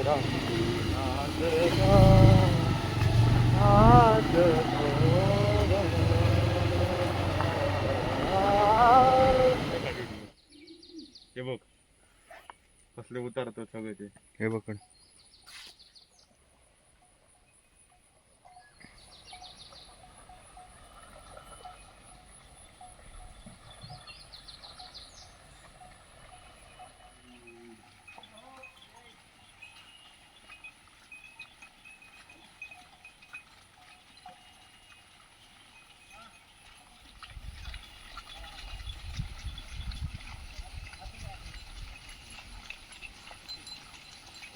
हे बघ कसले उतारतो सगळे ते. हे बघ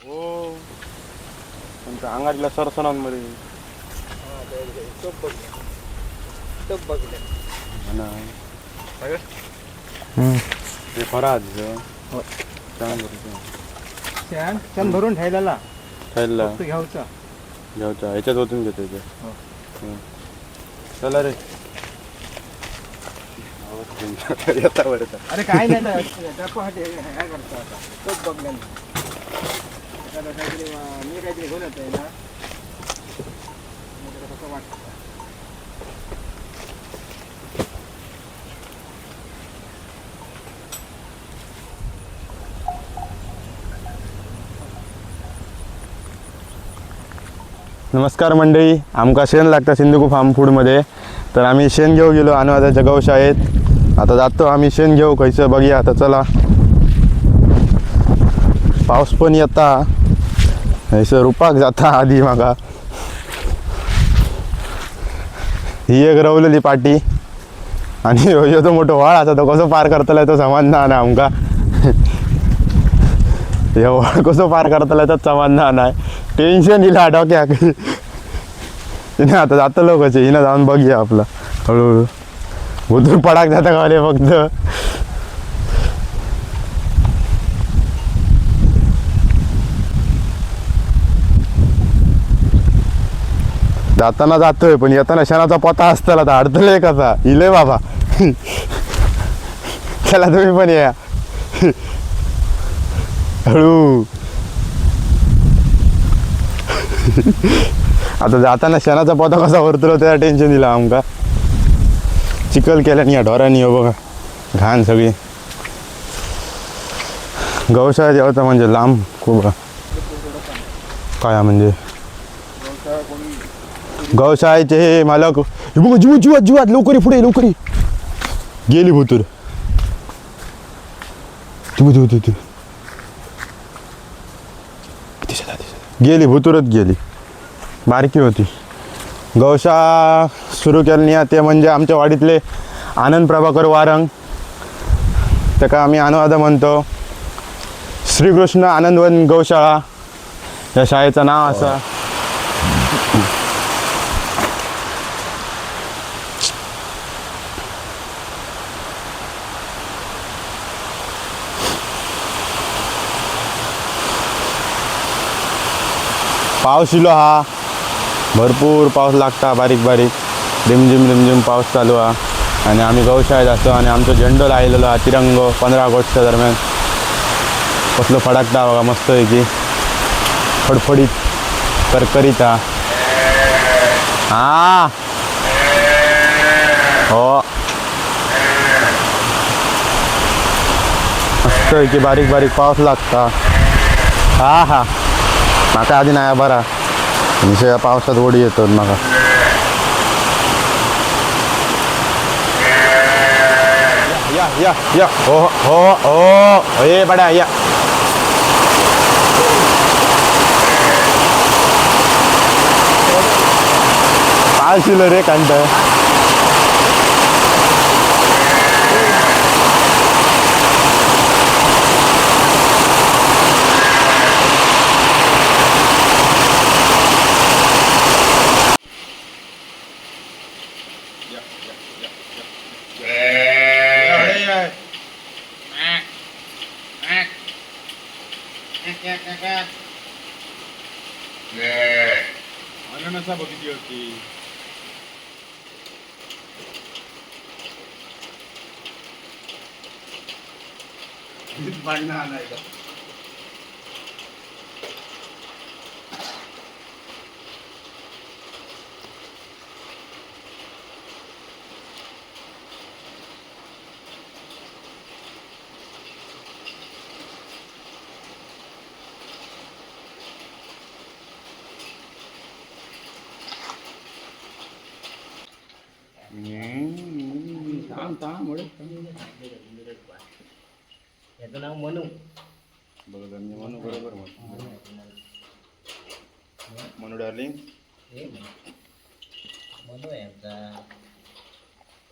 हो तुमच्या अंगातल्या सरसणांमध्ये ते फराज छान भरून ठेवलेला खायला घ्यायचा घ्यायचा ह्याच्यात ओतून घेतो ते. चला रे येता बरं. अरे काय नाही काय करता आता तोच बघल्या काहीतरी मी काहीतरी घेऊन येतोय ना कसं वाटतं. नमस्कार मंडळी, आमका शेण लागतं सिंधुकू फार्म फूडमध्ये. तर आम्ही शेण घेऊ गेलो अनुवादाच्या गौशाळेत. आता जातो आम्ही शेण घेऊ खयचं बघूया. आता चला पाऊस पण येता हैसं रुपाक जाता आधी मागा. ही एक रवलेली पाटी आणि ह्यो तो मोठो व्हाळ असा तो कसो पार करतला तो समजना ना आमका. हे व्हाळ कसो पार करतला तर समजना नाही. टेन्शन हिला डोक्याक. तिने आता जातलो कसे हिनं जाऊन बघूया आपला हळूहळू. भुतूर पडाक जाता गावले फक्त. जाताना जातोय पण येताना क्षणाचा पोता असताना तर अडतलंय कसा इलय बाबा. चला तुम्ही पण या हळू. आता जाताना क्षणाचा पोता कसा वरतलो त्याला टेन्शन दिला आमका. चिखल केल्याने या ढोरांनी हो बघा घाण सगळी. गौशाळेत यावं म्हणजे लांब खूप काय म्हणजे गौशाळेचे हे मालक हे बघ जीवात जीवात लवकरी पुढे लवकरी गेली भुतूर. गेली भुतूरच गेली. बारकी होती. गौशाळा सुरू केली ते म्हणजे आमच्या वाडीतले आनंद प्रभाकर वारंग. त्याका आम्ही अनुवाद म्हणतो. श्रीकृष्ण आनंदवन गौशाळा या शाळेचं नाव असं. पाऊस इलो हा भरपूर पाऊस लागता. बारीक बारीक रिमझिम पाऊस चालू हा. आणि आम्ही गौशाळेत असतो आणि आमचं झेंडो लायलेलो हा तिरंग 15 ऑगस्टच्या दरम्यान. कसलं फडकता बघा मस्त पैकी फडफडीत करकरीत हा. हा हो मस्त पैकी बारीक बारीक पाऊस लागता. हा हा माका आधी नाही बरा या पावसात ओढी येतो माका. या या या हो हो हो ये बड्या या. पाळशिलो रे कांत. अननसा बघितली होती. याचं नाव मनू. मनू बरोबर मनू डार्लिंग. मनू आहे आमचा.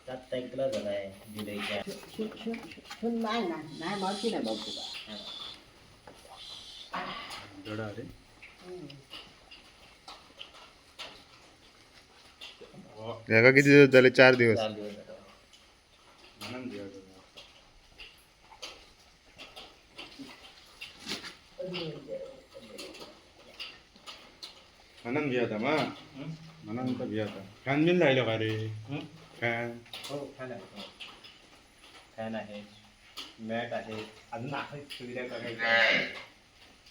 त्यात ऐकला झालाय जुलैच्या. नाही मारती नाही बाबू तुला. धडा रे. याका किती दिवस झाले? 4 दिवस. 4 दिवस झाले. आनंद घ्या मा आनंद घ्या फॅन बिन राहिलो का रे? फॅन हो फॅन आहे. फॅन आहे, मॅट आहे, अजून आहे सुविधा करायची आहे.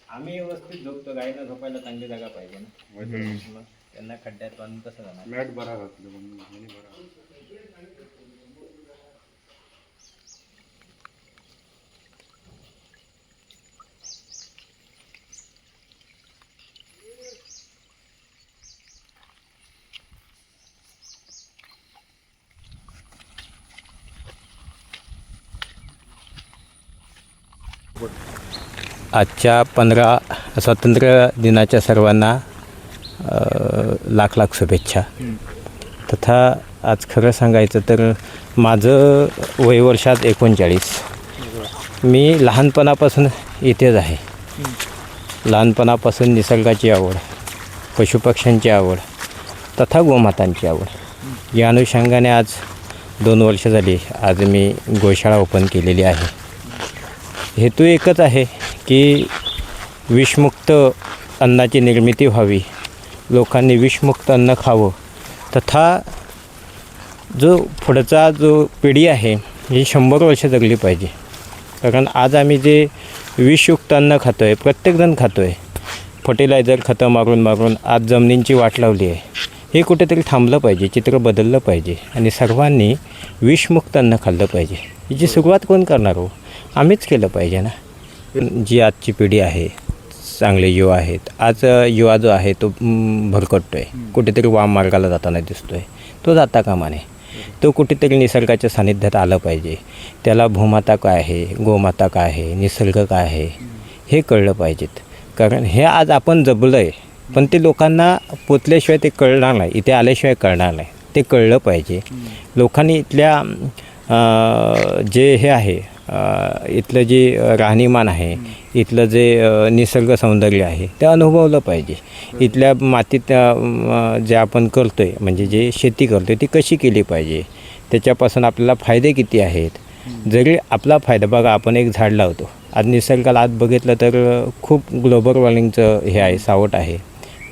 आम्ही व्यवस्थित झोपतो. गायीला झोपायला चांगली जागा पाहिजे ना. मग त्यांना खड्ड्यात बांधून कसं जाणार? मॅट बरा घातलं पण बरा. आजच्या 15 स्वातंत्र्य दिनाच्या सर्वांना लाख लाख शुभेच्छा. तथा आज खरं सांगायचं तर माझं वय वर्षात 39. मी लहानपणापासून इथेच आहे. लहानपणापासून निसर्गाची आवड, पशुपक्ष्यांची आवड तथा गोमातांची आवड या अनुषंगाने आज 2 वर्ष झाली आज मी गोशाळा ओपन केलेली आहे. हेतू एकच आहे की विषमुक्त अन्नाची निर्मिती व्हावी, लोकांनी विषमुक्त अन्न खावं तथा जो पुढचा जो पिढी आहे ही 100 वर्ष जगली पाहिजे. कारण आज आम्ही जे विषयुक्त अन्न खातो आहे, प्रत्येकजण खातो आहे, फर्टिलायझर खतं मारून मारून आज जमिनींची वाट लावली आहे. हे कुठेतरी थांबलं पाहिजे, चित्र बदललं पाहिजे आणि सर्वांनी विषमुक्त अन्न खाल्लं पाहिजे. हिची सुरुवात कोण करणार हो? आम्हीच केलं पाहिजे ना. जी आजची पिढी आहे, चांगले युवा आहेत. आज युवा जो आहे तो भरकटतो आहे, कुठेतरी वाम मार्गाला जाताना दिसतो आहे. तो जाता कामा नये. तो कुठेतरी निसर्गाच्या सानिध्यात आलं पाहिजे. त्याला भूमाता काय आहे, गोमाता काय आहे, निसर्ग काय आहे हे कळलं पाहिजेत. कारण हे आज आपण जपलं आहे पण ते लोकांना पोचल्याशिवाय ते कळणार नाही, इथे आल्याशिवाय कळणार नाही. ते कळलं पाहिजे. लोकांनी इथल्या जे हे आहे, इथलं जे राहणीमान आहे, इथलं जे निसर्ग सौंदर्य आहे ते अनुभवलं पाहिजे. इथल्या मातीत जे आपण करतो आहे म्हणजे जे शेती करतो आहे ती कशी केली पाहिजे, त्याच्यापासून आपल्याला फायदे किती आहेत. जरी आपला फायदा बघा, आपण एक झाड लावतो. आज निसर्गाला आज बघितलं तर खूप ग्लोबल वॉर्मिंगचं हे आहे, सावट आहे.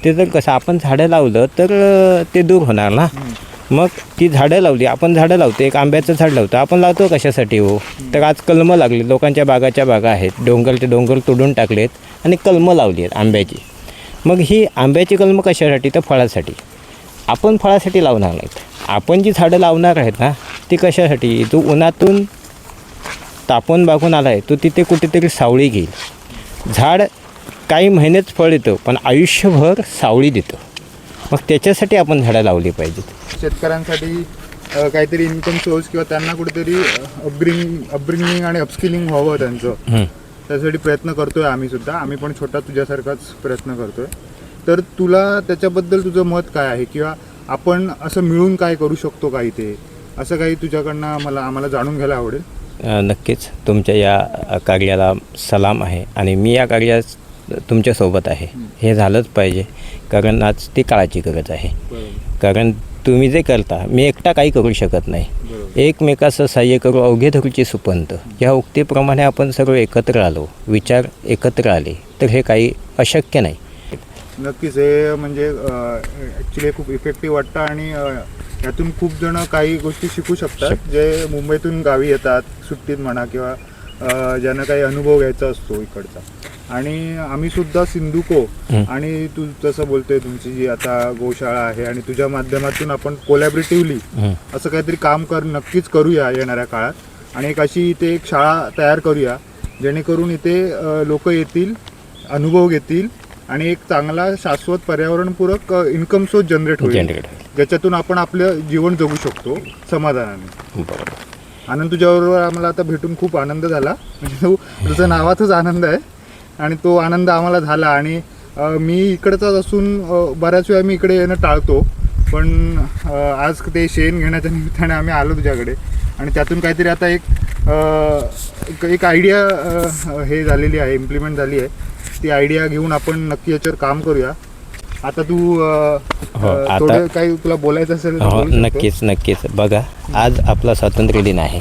ते जर कसं आपण झाडं लावलं तर ते दूर होणार ना. मग ती झाडं लावली, आपण झाडं लावतो, एक आंब्याचं झाड लावतो. आपण लावतो कशासाठी हो? तर आज कलमं लागली. लोकांच्या बागाच्या बागा आहेत, डोंगरचे डोंगर तोडून टाकलेत आणि कलमं लावली आहेत आंब्याची. मग ही आंब्याची कलमं कशासाठी? तर फळासाठी. आपण फळासाठी लावणार नाहीत. आपण जी झाडं लावणार आहेत ना ती कशासाठी? तो उन्हातून तापून बागून आला आहे, तो तिथे कुठेतरी सावळी घेईल. झाड काही महिनेच फळ देतं पण आयुष्यभर सावळी देतं. मग त्याच्यासाठी आपण झाडं लावली पाहिजेत. शेतकऱ्यांसाठी काहीतरी इन्कम सोर्स किंवा त्यांना कुठेतरी अपब्रिंगिंग आणि अपस्किलिंग व्हावं त्यांचं, त्यासाठी प्रयत्न करतोय आम्ही सुद्धा. आम्ही पण छोटा तुझ्यासारखाच प्रयत्न करतोय. तर तुला त्याच्याबद्दल तुझं मत काय आहे किंवा आपण असं मिळून काय करू शकतो का इथे, असं काही तुझ्याकडनं आम्हाला जाणून घ्यायला आवडेल. नक्कीच तुमच्या या कार्याला सलाम आहे आणि मी या कार्यात तुमच्यासोबत आहे. हे झालंच पाहिजे कारण आज ती काळाची गरज आहे. कारण तुम्ही जे करता, मी एकटा काही करू शकत नाही. एकमेकाचं सहाय्य करू अवघे धरूची सुपंत या उक्तीप्रमाणे आपण सर्व एकत्र आलो, विचार एकत्र आले तर हे काही अशक्य नाही. नक्कीच हे म्हणजे ॲक्च्युली खूप इफेक्टिव्ह वाटतं आणि यातून खूप जण काही गोष्टी शिकू शकतात जे मुंबईतून गावी येतात सुट्टीत म्हणा किंवा ज्यांना काही अनुभव घ्यायचा असतो इकडचा. आणि आम्ही सुद्धा सिंधुको आणि तू जसं बोलतोय तुमची जी आता गोशाळा आहे आणि तुझ्या माध्यमातून आपण कोलॅबरेटिव्हली असं काहीतरी काम नक्कीच करूया येणाऱ्या काळात आणि एक अशी इथे एक शाळा तयार करूया जेणेकरून इथे लोक येतील, अनुभव घेतील आणि एक चांगला शाश्वत पर्यावरणपूरक इन्कम सोर्स जनरेट होईल, जनरेट ज्याच्यातून आपण आपलं जीवन जगू शकतो समाधानाने. बरोबर. आनंद, तुझ्याबरोबर आम्हाला आता भेटून खूप आनंद झाला. म्हणजे तुझं नावातच आनंद आहे आणि तो आनंद आम्हाला झाला. आणि मी इकडचाच असून बऱ्याच वेळा मी इकडे येणं टाळतो, पण आज ते शेण घेण्याच्या निमित्ताने आम्ही आलो तुझ्याकडे आणि त्यातून काहीतरी आता एक आयडिया हे झालेली आहे, इम्प्लिमेंट झाली आहे. ती आयडिया घेऊन आपण नक्की याच्यावर काम करूया. आता तू आता- थोडं काही तुला बोलायचं असेल तर हो, बोलू शकतो. नक्कीच. बघा, आज आपला स्वातंत्र्य दिन आहे.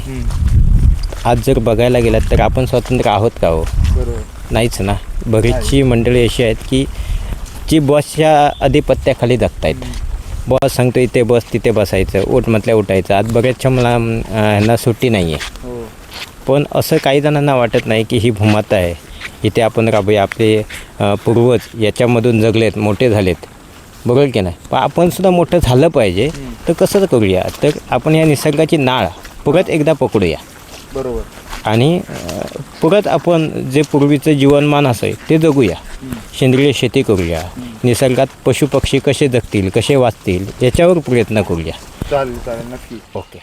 आज जर बघायला गेलात तर आपण स्वतंत्र आहोत का हो? बरोबर. नाहीच ना. बरीचशी मंडळी अशी आहेत की जी बसच्या अधिपत्याखाली जगतायत. बॉस सांगतो इथे बस, तिथे बसायचं, उठ म्हटल्या उठायचं. आज बऱ्याचशा मला ह्यांना सुट्टी नाही आहे. हो. पण असं काही जणांना वाटत नाही की ही भूमाता आहे, इथे आपण राबूया. आपले पूर्वज याच्यामधून जगलेत, मोठे झालेत, बरोबर की नाही. पण आपण सुद्धा मोठं झालं पाहिजे. तर कसं करूया, तर आपण या निसर्गाची नाळ परत एकदा पकडूया बरोबर. आणि परत आपण जे पूर्वीचं जीवनमान असेल ते जगूया. सेंद्रिय शेती करूया. निसर्गात पशुपक्षी कसे जगतील, कसे वाचतील याच्यावर प्रयत्न करूया. चालेल नक्की. ओके.